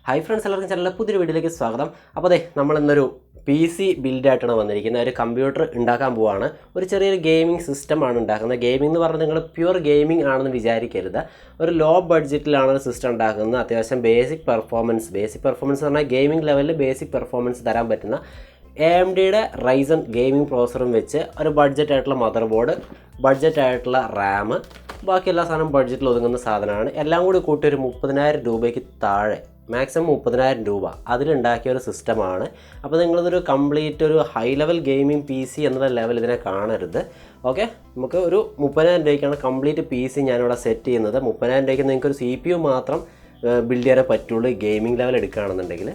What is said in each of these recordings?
Hi friends, എല്ലാവർക്കും ചാനലിലെ പുതിയൊരു വീഡിയോയിലേക്ക് സ്വാഗതം. അപ്പോൾ നമ്മൾ ഇന്നൊരു PC ബിൽഡായിട്ടാണ് വന്നിരിക്കുന്നത്. ഒരു കമ്പ്യൂട്ടർ ഉണ്ടാക്കാൻ പോവുകയാണ്. ഒരു ചെറിയൊരു ഗെയിമിംഗ് സിസ്റ്റമാണ് ഉണ്ടാക്കുന്നത്. ഗെയിമിംഗ് എന്ന് പറഞ്ഞാൽ നിങ്ങൾ പ്യുവർ ഗെയിമിംഗ് ആണെന്ന് വിചാരിക്കരുത്. ഒരു ലോ ബഡ്ജറ്റിലാണ് ഒരു സിസ്റ്റം ഉണ്ടാക്കുന്നത്. അത്യാവശ്യം ബേസിക് പെർഫോമൻസ് എന്ന് പറഞ്ഞാൽ ഗെയിമിംഗ് ലെവലിൽ ബേസിക് പെർഫോമൻസ് തരാൻ പറ്റുന്ന AMDയുടെ റൈസൺ ഗെയിമിംഗ് പ്രോസറും വെച്ച് ഒരു ബഡ്ജറ്റായിട്ടുള്ള മദർ ബോർഡ്, ബഡ്ജറ്റായിട്ടുള്ള റാം, ബാക്കി എല്ലാ സാധനവും ബഡ്ജറ്റിൽ ഒതുങ്ങുന്ന സാധനമാണ്. എല്ലാം കൂടി കൂട്ടി ഒരു 30,000 രൂപയ്ക്ക് താഴെ, മാക്സിമം 30,000 രൂപ അതിലുണ്ടാക്കിയ ഒരു സിസ്റ്റമാണ്. അപ്പോൾ നിങ്ങളിതൊരു കംപ്ലീറ്റ് ഒരു ഹൈ ലെവൽ ഗെയിമിംഗ് PC എന്നുള്ള ലെവൽ ഇതിനെ കാണരുത്. ഓക്കെ, നമുക്ക് ഒരു 30,000 രൂപയ്ക്കാണ് കംപ്ലീറ്റ് PC ഞാനിവിടെ സെറ്റ് ചെയ്യുന്നത്. 30,000 രൂപയ്ക്ക് നിങ്ങൾക്കൊരു CPU മാത്രം ബിൽഡ് ചെയ്യാനേ പറ്റുള്ളൂ ഗെയിമിംഗ് ലെവൽ എടുക്കുകയാണെന്നുണ്ടെങ്കിൽ.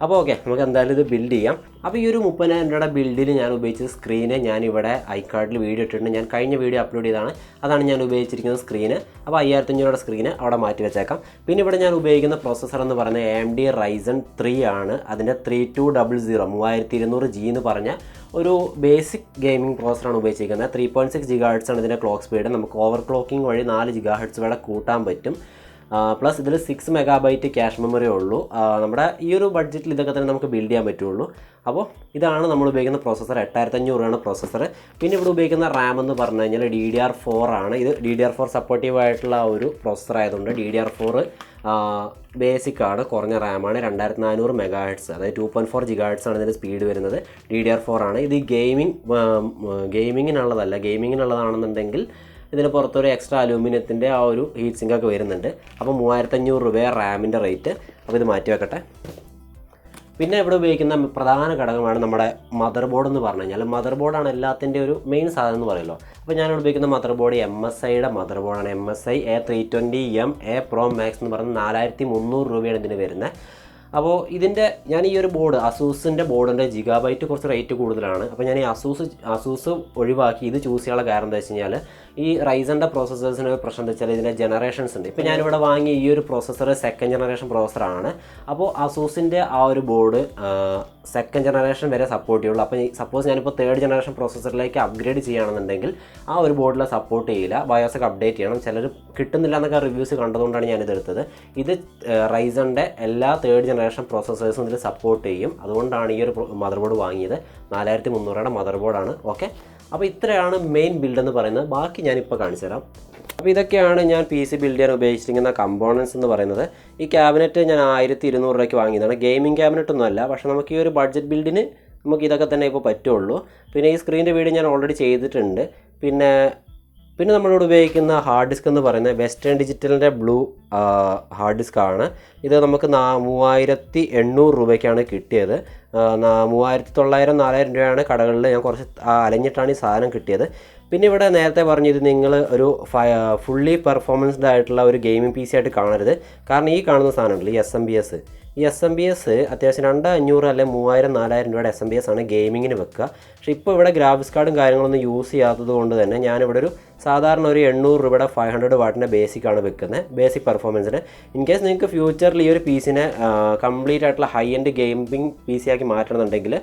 അപ്പോൾ ഓക്കെ, നമുക്ക് എന്തായാലും ഇത് ബിൽഡ് ചെയ്യാം. അപ്പോൾ ഈ ഒരു 30,000 രൂപയുടെ ബിൽഡിൽ ഞാൻ ഉപയോഗിച്ച സ്ക്രീന് ഞാനിവിടെ ഐകാർഡിൽ വീഡിയോ ഇട്ടിട്ടുണ്ട്. ഞാൻ കഴിഞ്ഞ വീഡിയോ അപ്ലോഡ് ചെയ്തതാണ്. അതാണ് ഞാൻ ഉപയോഗിച്ചിരിക്കുന്ന സ്ക്രീന്. അപ്പോൾ 5,500 രൂപയുടെ സ്ക്രീന് അവിടെ മാറ്റി വെച്ചേക്കാം. പിന്നെ ഇവിടെ ഞാൻ ഉപയോഗിക്കുന്ന പ്രോസസ്സർ എന്ന് പറയുന്നത് AMD Ryzen 3 ആണ്. അതിൻ്റെ 3200G എന്ന് പറഞ്ഞ ഒരു ബേസിക് ഗെയിമിംഗ് പ്രോസസ്സറാണ് ഉപയോഗിച്ചിരിക്കുന്നത്. 3.6 GHz ആണ് ഇതിൻ്റെ ക്ലോക്ക് സ്പീഡ്. നമുക്ക് ഓവർ ക്ലോക്കിംഗ് വഴി 4 GHz വരെ കൂട്ടാൻ പറ്റും. പ്ലസ് ഇതിൽ 6 MB ക്യാഷ് മെമ്മറി ഉള്ളൂ. നമ്മുടെ ഈ ഒരു ബഡ്ജറ്റിൽ ഇതൊക്കെ തന്നെ നമുക്ക് ബിൽഡ് ചെയ്യാൻ പറ്റുള്ളൂ. അപ്പോൾ ഇതാണ് നമ്മൾ ഉപയോഗിക്കുന്ന പ്രോസസ്സർ. 8500 രൂപയാണ് പ്രോസസ്സർ. പിന്നെ ഇവിടെ ഉപയോഗിക്കുന്ന റാം എന്ന് പറഞ്ഞു കഴിഞ്ഞാൽ DDR4 ആണ്. ഇത് DDR4 സപ്പോർട്ടീവ് ആയിട്ടുള്ള ഒരു പ്രോസസ്സർ ആയതുകൊണ്ട് DDR4 ബേസിക് ആണ്, കുറഞ്ഞ റാമാണ്. 2400 MHz, അതായത് 2.4 GHz ആണ് ഇതിൻ്റെ സ്പീഡ് വരുന്നത്. DDR4 ആണ്. ഇത് ഗെയിമിങ്ങിനുള്ളതല്ല. ഗെയിമിങ്ങിനുള്ളതാണെന്നുണ്ടെങ്കിൽ ഇതിന് പുറത്തൊരു എക്സ്ട്രാ അലൂമിനിയത്തിൻ്റെ ആ ഒരു ഹീറ്റ് സിങ്കൊക്കെ വരുന്നുണ്ട്. അപ്പോൾ 3500 രൂപയാണ് റാമിൻ്റെ റേറ്റ്. അപ്പോൾ ഇത് മാറ്റി വെക്കട്ടെ. പിന്നെ ഇവിടെ ഉപയോഗിക്കുന്ന പ്രധാന ഘടകമാണ് നമ്മുടെ മദർ ബോർഡ് എന്ന് പറഞ്ഞു കഴിഞ്ഞാൽ. മദർ ബോർഡാണ് എല്ലാത്തിൻ്റെ ഒരു മെയിൻ സാധനം എന്ന് പറയുമല്ലോ. അപ്പോൾ ഞാനിവിടെ ഉപയോഗിക്കുന്ന മദർ ബോർഡ് MSIയുടെ മദർ ബോർഡാണ്. MSI A320M Pro Max എന്ന് പറഞ്ഞാൽ 4300 രൂപയാണ് ഇതിന് വരുന്നത്. അപ്പോൾ ഞാൻ ഈ ഒരു ബോർഡ് അസൂസിൻ്റെ ബോർഡിൻ്റെ GB കുറച്ച് റേറ്റ് കൂടുതലാണ്. അപ്പോൾ ഞാൻ ഈ അസൂസ് ഒഴിവാക്കി ഇത് ചൂസ് ചെയ്യാനുള്ള കാരണം എന്താ വെച്ച് കഴിഞ്ഞാൽ, ഈ റൈസൻ്റെ പ്രോസസ്സേഴ്സിന് പ്രശ്നം എന്താ വെച്ചാൽ ഇതിൻ്റെ ജനറേഷൻസ് ഉണ്ട്. ഇപ്പോൾ ഞാനിവിടെ വാങ്ങിയ ഈ ഒരു പ്രോസസ്സർ 2nd ജനറേഷൻ പ്രോസസ്സറാണ്. അപ്പോൾ അസൂസിൻ്റെ ആ ഒരു ബോർഡ് 2nd ജനറേഷൻ വരെ സപ്പോർട്ട് ചെയ്യുള്ളൂ. അപ്പോൾ സപ്പോസ് ഞാനിപ്പോൾ 3rd ജനറേഷൻ പ്രോസസ്സറിലേക്ക് അപ്ഗ്രേഡ് ചെയ്യുകയാണെന്നുണ്ടെങ്കിൽ ആ ഒരു ബോർഡിൽ സപ്പോർട്ട് ചെയ്യില്ല. ബയോസൊക്കെ അപ്ഡേറ്റ് ചെയ്യണം. ചിലർ കിട്ടുന്നില്ല എന്നൊക്കെ റിവ്യൂസ് കണ്ടതുകൊണ്ടാണ് ഞാനിത് എടുത്തത്. ഇത് റൈസൻ്റെ എല്ലാ 3rd ജനറേഷൻ പ്രോസസ്സേഴ്സും ഇതിൽ സപ്പോർട്ട് ചെയ്യും. അതുകൊണ്ടാണ് ഈ ഒരു മദർ ബോർഡ് വാങ്ങിയത്. 4300 രൂപയുടെ മദർ ബോർഡാണ്. ഓക്കെ, അപ്പോൾ ഇത്രയാണ് മെയിൻ ബിൽഡ് എന്ന് പറയുന്നത്. ബാക്കി ഞാനിപ്പോൾ കാണിച്ചു തരാം. അപ്പോൾ ഇതൊക്കെയാണ് ഞാൻ PC ബിൽഡ് ചെയ്യാൻ ഉപയോഗിച്ചിരിക്കുന്ന കമ്പോണൻസ് എന്ന് പറയുന്നത്. ഈ ക്യാബിനറ്റ് ഞാൻ 1200 രൂപയ്ക്ക് വാങ്ങിയതാണ്. ഗെയിമിംഗ് ക്യാബിനറ്റ് ഒന്നുമല്ല, പക്ഷേ നമുക്ക് ഈ ഒരു ബഡ്ജറ്റ് ബിൽഡിന് നമുക്ക് ഇതൊക്കെ തന്നെ ഇപ്പോൾ പറ്റുള്ളൂ. പിന്നെ ഈ സ്ക്രീനിൻ്റെ വീഡിയോ ഞാൻ ഓൾറെഡി ചെയ്തിട്ടുണ്ട്. പിന്നെ നമ്മളിവിടെ ഉപയോഗിക്കുന്ന ഹാർഡ് ഡിസ്ക് എന്ന് പറയുന്നത് വെസ്റ്റേൺ ഡിജിറ്റലിൻ്റെ ബ്ലൂ ഹാർഡ് ഡിസ്ക് ആണ്. ഇത് നമുക്ക് 3800 രൂപയ്ക്കാണ് കിട്ടിയത്. 3900-4000 രൂപയാണ് കടകളിൽ. ഞാൻ കുറച്ച് അലഞ്ഞിട്ടാണ് ഈ സാധനം കിട്ടിയത്. പിന്നെ ഇവിടെ നേരത്തെ പറഞ്ഞത് നിങ്ങൾ ഒരു ഫുള്ളി പെർഫോമൻസ്ഡ് ആയിട്ടുള്ള ഒരു ഗെയിമിംഗ് PC ആയിട്ട് കാണരുത്. കാരണം ഈ കാണുന്ന സാധനമുണ്ടല്ലോ, ഈ SMBS അത്യാവശ്യം 2500 അല്ലെങ്കിൽ 3000-4000 രൂപയുടെ SMBS ആണ് ഗെയിമിങ്ങിന് വെക്കുക. പക്ഷേ ഇപ്പോൾ ഇവിടെ ഗ്രാഫിക്സ് കാർഡും കാര്യങ്ങളൊന്നും യൂസ് ചെയ്യാത്തത് കൊണ്ട് തന്നെ ഞാനിവിടെ ഒരു സാധാരണ ഒരു 800 രൂപയുടെ 500 വാട്ടിൻ്റെ ബേസിക്കാണ് വെക്കുന്നത്, ബേസിക് പെർഫോമൻസിന്. ഇൻ കേസ് നിങ്ങൾക്ക് ഫ്യൂച്ചറിൽ ഈ ഒരു PCനെ കംപ്ലീറ്റ് ആയിട്ടുള്ള ഹൈ എൻഡ് ഗെയിമിംഗ് PC ആക്കി മാറ്റണമെന്നുണ്ടെങ്കിൽ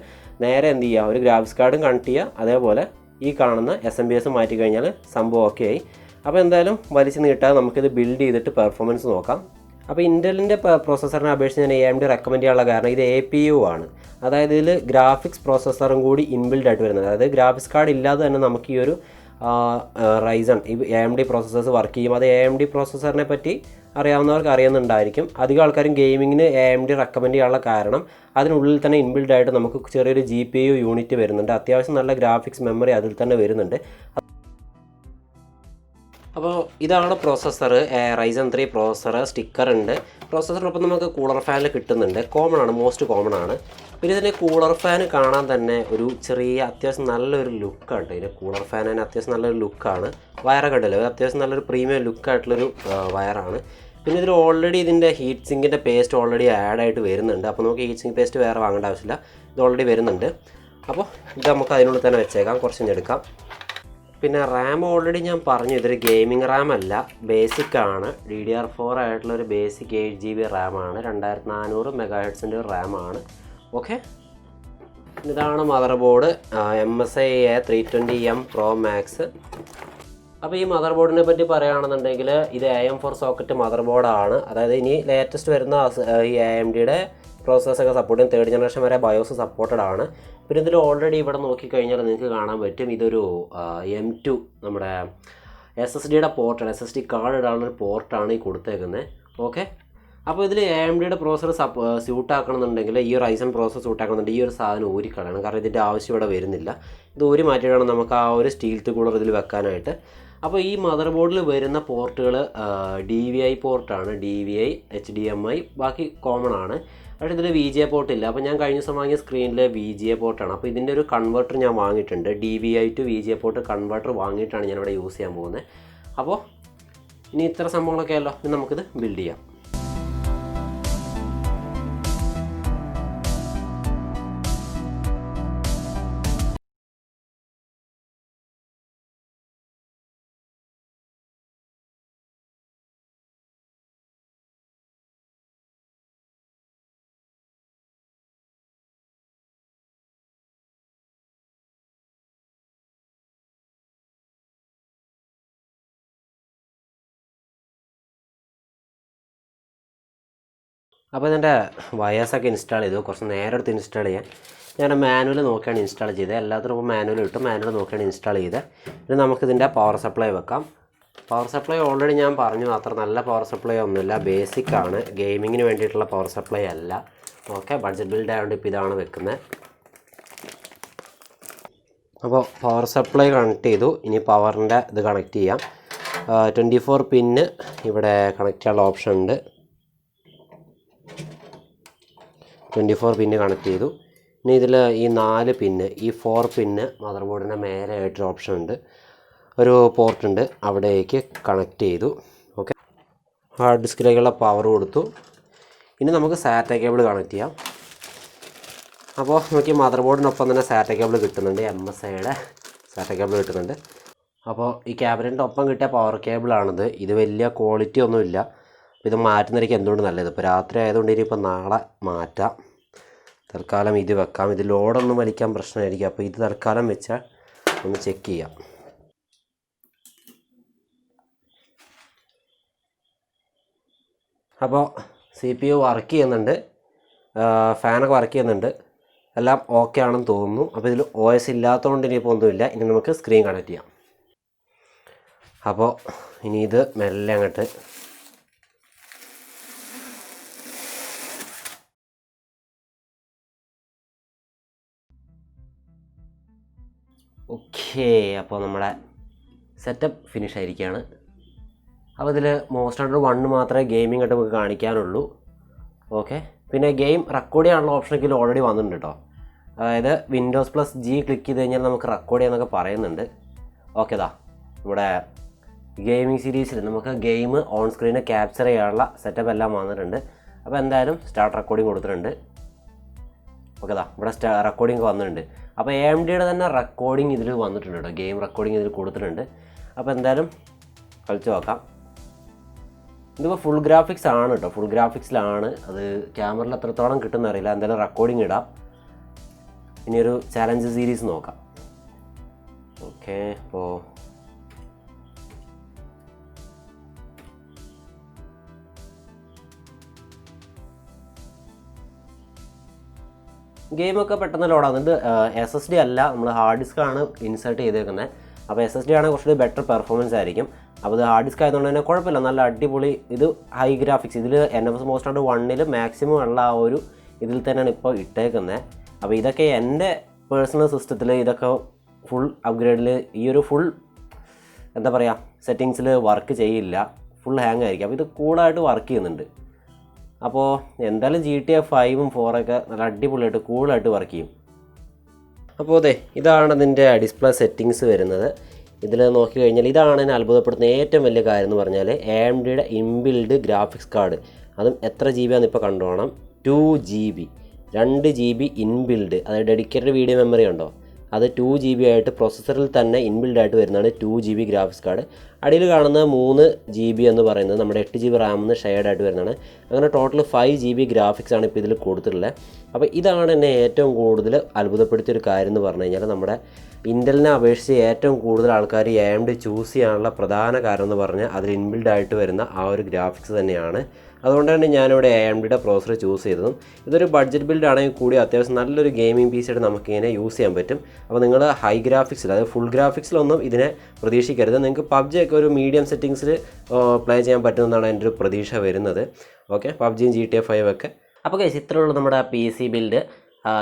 നേരെ എന്ത് ചെയ്യുക, ഒരു ഗ്രാഫിക്സ് കാർഡും കണക്ട് ചെയ്യുക, അതേപോലെ ഈ കാണുന്ന SMBS മാറ്റി കഴിഞ്ഞാൽ സംഭവം ഓക്കെ ആയി. അപ്പോൾ എന്തായാലും വലിച്ചു നീട്ടാതെ നമുക്കിത് ബിൽഡ് ചെയ്തിട്ട് പെർഫോമൻസ് നോക്കാം. അപ്പോൾ ഇൻ്റലിൻ്റെ പ്രോസസ്സറിനെ അപേക്ഷിച്ച് ഞാൻ AMD റെക്കമെൻഡ് ചെയ്യാനുള്ള കാരണം ഇത് APU ആണ്. അതായത് ഇതിൽ ഗ്രാഫിക്സ് പ്രോസസ്സറും കൂടി ഇൻബിൽഡ് ആയിട്ട് വരുന്നത്. അതായത് ഗ്രാഫിക്സ് കാർഡ് ഇല്ലാതെ തന്നെ നമുക്ക് ഈ ഒരു റൈസൺ ഈ AMD പ്രോസസ്സേഴ്സ് വർക്ക് ചെയ്യും. അത് AMD പ്രോസസ്സറിനെ പറ്റി അറിയാവുന്നവർക്ക് അറിയുന്നുണ്ടായിരിക്കും. അധികം ആൾക്കാരും ഗെയിമിങ്ങിന് AMD റെക്കമെൻഡ് ചെയ്യാനുള്ള കാരണം അതിനുള്ളിൽ തന്നെ ഇൻബിൽഡ് ആയിട്ട് നമുക്ക് ചെറിയൊരു GPU യൂണിറ്റ് വരുന്നുണ്ട്. അത്യാവശ്യം നല്ല ഗ്രാഫിക്സ് മെമ്മറി അതിൽ തന്നെ വരുന്നുണ്ട്. അപ്പോൾ ഇതാണ് പ്രോസസ്സർ, Ryzen 3 പ്രോസസ്സർ. സ്റ്റിക്കർ ഉണ്ട്. പ്രോസസ്സറിനൊപ്പം നമുക്ക് കൂളർ ഫാനിൽ കിട്ടുന്നുണ്ട്. മോസ്റ്റ് കോമൺ ആണ്. പിന്നെ ഇതിൻ്റെ കൂളർ ഫാൻ കാണാൻ തന്നെ ഒരു ചെറിയ അത്യാവശ്യം നല്ലൊരു ലുക്കാണ്. ഇതിൻ്റെ കൂളർ ഫാനിന് അത്യാവശ്യം നല്ലൊരു ലുക്കാണ്. വയറൊക്കെ ഉണ്ടല്ലോ, അത്യാവശ്യം നല്ലൊരു പ്രീമിയം ലുക്കായിട്ടുള്ളൊരു വയറാണ്. പിന്നെ ഇതിൽ ഓൾറെഡി ഇതിൻ്റെ ഹീറ്റ് സിങ്കിൻ്റെ പേസ്റ്റ് ഓൾറെഡി ആഡായിട്ട് വരുന്നുണ്ട്. അപ്പോൾ നമുക്ക് ഹീറ്റ് സിങ്ക് പേസ്റ്റ് വേറെ വാങ്ങേണ്ട ആവശ്യമില്ല, ഇത് ഓൾറെഡി വരുന്നുണ്ട്. അപ്പോൾ ഇത് നമുക്ക് അതിനുള്ളിൽ തന്നെ വെച്ചേക്കാം, കുറച്ചെടുക്കാം. പിന്നെ റാം ഓൾറെഡി ഞാൻ പറഞ്ഞു, ഇതൊരു ഗെയിമിംഗ് റാം അല്ല, ബേസിക് ആണ്. DDR4 ആയിട്ടുള്ളൊരു ബേസിക് 8GB റാമാണ്. 2400 MHz റാമാണ്. ഓക്കെ, ഇതാണ് mother board. MSI A320M Pro Max. അപ്പോൾ ഈ മദർ ബോർഡിനെ പറ്റി പറയുകയാണെന്നുണ്ടെങ്കിൽ ഇത് AM4 സോക്കറ്റ് മദർ ബോർഡാണ്. അതായത് ഇനി ലേറ്റസ്റ്റ് വരുന്ന ഈ AMDയുടെ പ്രോസസ്സൊക്കെ സപ്പോർട്ട് ചെയ്യും. 3rd ജനറേഷൻ വരെ ബയോസ് സപ്പോർട്ടഡ് ആണ്. പിന്നെ ഇതിൽ ഓൾറെഡി ഇവിടെ നോക്കിക്കഴിഞ്ഞാൽ നിങ്ങൾക്ക് കാണാൻ പറ്റും ഇതൊരു M2 നമ്മുടെ SSDയുടെ പോർട്ടാണ്. SSD കാർഡ് ഇടാനുള്ളൊരു പോർട്ടാണ് ഈ കൊടുത്തേക്കുന്നത്. ഓക്കെ, അപ്പോൾ ഇതിൽ AMDയുടെ പ്രോസസ്സർ സ്യൂട്ടാക്കണമെന്നുണ്ടെങ്കിൽ ഈ ഒരു Ryzen പ്രോസസ്സർ സ്യൂട്ടാക്കണമെന്നുണ്ടെങ്കിൽ ഈ ഒരു സാധനം ഊരിക്കളയണം. കാരണം ഇതിൻ്റെ ആവശ്യം ഇവിടെ വരുന്നില്ല. ഇത് ഊരി മാറ്റിയിടണം നമുക്ക് ആ ഒരു സ്റ്റീൽ കൂളർ ഇതിൽ വെക്കാനായിട്ട്. അപ്പോൾ ഈ മദർ ബോർഡിൽ വരുന്ന പോർട്ടുകൾ DVI പോർട്ടാണ്. DVI, HDMI ബാക്കി കോമൺ ആണ്. പക്ഷേ ഇതിൽ VGA പോർട്ട് ഇല്ല. അപ്പോൾ ഞാൻ കഴിഞ്ഞ ദിവസം വാങ്ങിയ സ്ക്രീനിൽ VGA പോർട്ടാണ്. അപ്പോൾ ഇതിൻ്റെ ഒരു കൺവേർട്ടർ ഞാൻ വാങ്ങിയിട്ടുണ്ട്. DVI to VGA port converter വാങ്ങിയിട്ടാണ് ഞാനിവിടെ യൂസ് ചെയ്യാൻ പോകുന്നത്. അപ്പോൾ ഇനി ഇത്ര സംഭവങ്ങളൊക്കെ അല്ലോ, ഇനി നമുക്കിത് ബിൽഡ് ചെയ്യാം. അപ്പോൾ ഇതിൻ്റെ വയേഴ്സൊക്കെ ഇൻസ്റ്റാൾ ചെയ്തു. കുറച്ച് നേരം എടുത്ത് ഇൻസ്റ്റാൾ ചെയ്യാൻ. ഞാൻ മാനുവൽ നോക്കിയാണ് ഇൻസ്റ്റാൾ ചെയ്തത്. എല്ലാത്തിനും ഇപ്പോൾ മാനുവൽ കിട്ടും. മാനുവൽ നോക്കിയാണ് ഇൻസ്റ്റാൾ ചെയ്തത്. ഇനി നമുക്കിതിൻ്റെ പവർ സപ്ലൈ വെക്കാം. പവർ സപ്ലൈ ഓൾറെഡി ഞാൻ പറഞ്ഞു, അത്ര നല്ല പവർ സപ്ലൈ ഒന്നുമില്ല, ബേസിക് ആണ്, ഗെയിമിങ്ങിന് വേണ്ടിയിട്ടുള്ള പവർ സപ്ലൈ അല്ല. ഓക്കെ, ബഡ്ജറ്റ് ബിൽഡ് ആയതുകൊണ്ട് ഇപ്പോൾ ഇതാണ് വെക്കുന്നത്. അപ്പോൾ പവർ സപ്ലൈ കണക്ട് ചെയ്തു. ഇനി പവറിൻ്റെ ഇത് കണക്ട് ചെയ്യാം. 24 പിന്ന് ഇവിടെ കണക്ട് ചെയ്യാനുള്ള ഓപ്ഷൻ ഉണ്ട്. 24 പിന്ന് കണക്ട് ചെയ്തു. ഇനി ഇതിൽ ഈ 4 പിന്ന്, ഈ 4 പിന്ന് മദർ ബോർഡിൻ്റെ മേലെ ആയിട്ടൊരു ഓപ്ഷൻ ഉണ്ട്, ഒരു പോർട്ട് ഉണ്ട്, അവിടേക്ക് കണക്ട് ചെയ്തു. ഓക്കെ, ഹാർഡ് ഡിസ്കിലേക്കുള്ള പവർ കൊടുത്തു. ഇനി നമുക്ക് സാറ്റ കേബിൾ കണക്ട് ചെയ്യാം. അപ്പോൾ നമുക്ക് മദർ ബോർഡിനൊപ്പം തന്നെ സാറ്റ കേബിൾ കിട്ടുന്നുണ്ട്. MSIയുടെ സാറ്റ കേബിൾ കിട്ടുന്നുണ്ട്. അപ്പോൾ ഈ ക്യാബിനറ്റിൻ്റെ ഒപ്പം കിട്ടിയ പവർ കേബിളാണിത്. ഇത് വലിയ ക്വാളിറ്റി ഒന്നുമില്ല. ഇത് മാറ്റുന്നതായിരിക്കും എന്തുകൊണ്ട് നല്ലത്. ഇപ്പോൾ രാത്രി ആയതുകൊണ്ട് ഇനിയിപ്പോൾ നാളെ മാറ്റാം. തൽക്കാലം ഇത് വെക്കാം. ഇത് ലോഡൊന്നും വലിക്കാൻ പ്രശ്നമായിരിക്കും. അപ്പോൾ ഇത് തൽക്കാലം വെച്ചാൽ ഒന്ന് ചെക്ക് ചെയ്യാം. അപ്പോൾ CPU വർക്ക് ചെയ്യുന്നുണ്ട്, ഫാനൊക്കെ വർക്ക് ചെയ്യുന്നുണ്ട്, എല്ലാം ഓക്കെ ആണെന്ന് തോന്നുന്നു. അപ്പോൾ ഇതിൽ OS ഇല്ലാത്തതുകൊണ്ട് ഇനിയിപ്പോൾ ഒന്നുമില്ല. ഇനി നമുക്ക് സ്ക്രീൻ കണക്ട് ചെയ്യാം. അപ്പോൾ ഇനി ഇത് മെല്ലെ അങ്ങോട്ട് ഓക്കെ. അപ്പോൾ നമ്മുടെ സെറ്റപ്പ് ഫിനിഷ് ആയിരിക്കുകയാണ്. അപ്പോൾ ഇതിൽ മോസ്റ്റ് ആയിട്ട് 1 മാത്രമേ ഗെയിമിംഗ് ആയിട്ട് നമുക്ക് കാണിക്കാനുള്ളൂ. ഓക്കെ, പിന്നെ ഗെയിം റെക്കോർഡ് ചെയ്യാനുള്ള ഓപ്ഷനൊക്കെ ഇതിൽ ഓൾറെഡി വന്നിട്ടുണ്ട് കേട്ടോ. അതായത് Windows+G ക്ലിക്ക് ചെയ്ത് കഴിഞ്ഞാൽ നമുക്ക് റെക്കോർഡ് ചെയ്യാമെന്നൊക്കെ പറയുന്നുണ്ട്. ഓക്കെ, നമ്മുടെ ഗെയിമിംഗ് സീരീസിൽ നമുക്ക് ഗെയിം ഓൺ സ്ക്രീന് ക്യാപ്ചർ ചെയ്യാനുള്ള സെറ്റപ്പ് എല്ലാം വന്നിട്ടുണ്ട്. അപ്പോൾ എന്തായാലും സ്റ്റാർട്ട് റെക്കോർഡിങ് കൊടുത്തിട്ടുണ്ട്. ഓക്കെ, ഇവിടെ റെക്കോർഡിങ് വന്നിട്ടുണ്ട്. അപ്പോൾ AMDയുടെ തന്നെ റെക്കോർഡിങ് ഇതിൽ വന്നിട്ടുണ്ട് കേട്ടോ. ഗെയിം റെക്കോർഡിങ് ഇതിൽ കൊടുത്തിട്ടുണ്ട്. അപ്പോൾ എന്തായാലും കളിച്ച് നോക്കാം. ഇതിപ്പോൾ ഫുൾ ഗ്രാഫിക്സ് ആണ് കേട്ടോ. ഫുൾ ഗ്രാഫിക്സിലാണ്. അത് ക്യാമറയിൽ എത്രത്തോളം കിട്ടുമെന്ന് അറിയില്ല. എന്തായാലും റെക്കോർഡിങ് ഇടാം. ഇനിയൊരു ചാലഞ്ച് സീരീസ് നോക്കാം. ഓക്കെ, അപ്പോൾ ഗെയിമൊക്കെ പെട്ടെന്ന് ലോഡാകുന്നുണ്ട്. SSD അല്ല, നമ്മൾ ഹാർഡ് ഡിസ്ക് ആണ് ഇൻസേർട്ട് ചെയ്തേക്കുന്നത്. അപ്പോൾ SSD ആണെങ്കിൽ കുറച്ചുകൂടി ബെറ്റർ പെർഫോമൻസ് ആയിരിക്കും. അപ്പോൾ ഇത് ഹാർഡ് ഡിസ്ക് ആയതുകൊണ്ട് തന്നെ കുഴപ്പമില്ല, നല്ല അടിപൊളി. ഇത് ഹൈ ഗ്രാഫിക്സ്, ഇതിൽ NFS മോസ്റ്റ് ആയിട്ട് 1 മാക്സിമം ഉള്ള ആ ഒരു ഇതിൽ തന്നെയാണ് ഇപ്പോൾ ഇട്ടേക്കുന്നത്. അപ്പോൾ ഇതൊക്കെ എൻ്റെ പേഴ്സണൽ സിസ്റ്റത്തിൽ ഇതൊക്കെ ഫുൾ അപ്ഗ്രേഡിൽ ഈ ഒരു ഫുൾ എന്താ പറയുക സെറ്റിങ്സിൽ വർക്ക് ചെയ്യില്ല, ഫുൾ ഹാങ് ആയിരിക്കും. അപ്പോൾ ഇത് കൂളായിട്ട് വർക്ക് ചെയ്യുന്നുണ്ട്. അപ്പോൾ എന്തായാലും GTA 5ഉം 4ഒക്കെ നല്ല അടിപൊളിയായിട്ട് കൂളായിട്ട് വർക്ക് ചെയ്യും. അപ്പോൾ അതെ, ഇതാണ് ഇതിൻ്റെ ഡിസ്പ്ലേ സെറ്റിങ്സ് വരുന്നത്. ഇതിൽ നോക്കി കഴിഞ്ഞാൽ ഇതാണ് എന്നെ അത്ഭുതപ്പെടുത്തുന്ന ഏറ്റവും വലിയ കാര്യം എന്ന് പറഞ്ഞാൽ AMDയുടെ ഇൻബിൽഡ് ഗ്രാഫിക്സ് കാർഡ്. അതും എത്ര GB ആണെന്ന് ഇപ്പോൾ കണ്ടുപോകണം. 2 GB 2 GB ഇൻബിൽഡ്, അതായത് ഡെഡിക്കേറ്റഡ് വീഡിയോ മെമ്മറി ഉണ്ടോ, അത് 2 GB ആയിട്ട് പ്രോസസ്സറിൽ തന്നെ ഇൻബിൽഡ് വരുന്നതാണ് 2 GB ഗ്രാഫിക്സ് കാർഡ്. അടിയിൽ കാണുന്ന 3 GB എന്ന് പറയുന്നത് നമ്മുടെ 8 GB റാമിന്ന് ഷെയർഡ് ആയിട്ട് വരുന്നതാണ്. അങ്ങനെ ടോട്ടൽ 5 GB ഗ്രാഫിക്സ് ആണ് ഇപ്പോൾ ഇതിൽ കൊടുത്തിട്ടുള്ളത്. അപ്പോൾ ഇതാണ് എന്നെ ഏറ്റവും കൂടുതൽ അത്ഭുതപ്പെടുത്തിയൊരു കാര്യം എന്ന് പറഞ്ഞു കഴിഞ്ഞാൽ നമ്മുടെ ഇൻ്റലിനെ അപേക്ഷിച്ച് ഏറ്റവും കൂടുതൽ ആൾക്കാർ AMD ചൂസ് ചെയ്യാനുള്ള പ്രധാന കാരണം എന്ന് പറഞ്ഞാൽ അതിൽ ഇൻബിൽഡ് ആയിട്ട് വരുന്ന ആ ഒരു ഗ്രാഫിക്സ് തന്നെയാണ്. അതുകൊണ്ടാണ് ഞാനിവിടെ AMDയുടെ പ്രോസസ്സർ ചൂസ് ചെയ്തതും. ഇതൊരു ബഡ്ജറ്റ് ബിൽഡ് ആണെങ്കിൽ കൂടി അത്യാവശ്യം നല്ലൊരു ഗെയിമിംഗ് PC ആയിട്ട് നമുക്കിങ്ങനെ യൂസ് ചെയ്യാൻ പറ്റും. അപ്പോൾ നിങ്ങൾ ഹൈ ഗ്രാഫിക്സിൽ, അതായത് ഫുൾ ഗ്രാഫിക്സിലൊന്നും ഇതിനെ പ്രതീക്ഷിക്കരുത്. നിങ്ങൾക്ക് PUBG ഒക്കെ ഒരു മീഡിയം സെറ്റിങ്സിൽ പ്ലേ ചെയ്യാൻ പറ്റുമെന്നാണ് എൻ്റെ ഒരു പ്രതീക്ഷ വരുന്നത്. ഓക്കെ, PUBGയും GTA 5 ഒക്കെ. അപ്പോൾ ഗൈസ്, ഇത്രയുള്ള നമ്മുടെ PC ബിൽഡ്.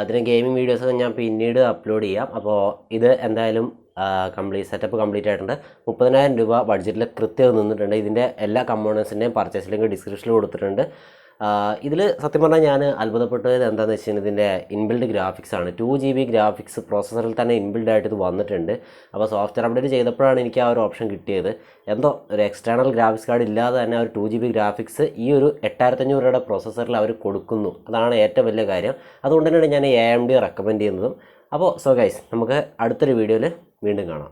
ഇതിന് ഗെയിമിംഗ് വീഡിയോസൊക്കെ ഞാൻ പിന്നീട് അപ്ലോഡ് ചെയ്യാം. അപ്പോൾ ഇത് എന്തായാലും സെറ്റപ്പ് കംപ്ലീറ്റ് ആയിട്ടുണ്ട്. 30,000 രൂപ ബഡ്ജറ്റിൽ കൃത്യമായി നിന്നിട്ടുണ്ട്. ഇതിൻ്റെ എല്ലാ കമ്പോണൻസിൻ്റെയും പർച്ചേസ് ലിങ്ക് ഡിസ്ക്രിപ്ഷനിൽ കൊടുത്തിട്ടുണ്ട്. ഇതിൽ സത്യം പറഞ്ഞാൽ ഞാൻ അത്ഭുതപ്പെട്ടത് എന്താണെന്ന് വെച്ച് കഴിഞ്ഞാൽ ഇതിൻ്റെ ഇൻബിൽഡ് ഗ്രാഫിക്സ് ആണ്. 2 GB ഗ്രാഫിക്സ് പ്രോസസ്സറിൽ തന്നെ ഇൻബിൽഡ് ആയിട്ട് ഇത് വന്നിട്ടുണ്ട്. അപ്പോൾ സോഫ്റ്റ്വെയർ അപ്ഡേറ്റ് ചെയ്തപ്പോഴാണ് എനിക്ക് ആ ഒരു ഓപ്ഷൻ കിട്ടിയത്. എന്തോ ഒരു എക്സ്റ്റേണൽ ഗ്രാഫിക്സ് കാർഡ് ഇല്ലാതെ തന്നെ ഒരു 2 GB ഗ്രാഫിക്സ് ഈ ഒരു 8500 രൂപയുടെ പ്രോസസ്സറിൽ അവർ കൊടുക്കുന്നു. അതാണ് ഏറ്റവും വലിയ കാര്യം. അതുകൊണ്ട് തന്നെയാണ് ഞാൻ AMD റെക്കമെൻഡ് ചെയ്യുന്നതും. അപ്പോൾ ഗൈസ്, നമുക്ക് അടുത്തൊരു വീഡിയോയിൽ വീണ്ടും കാണാം.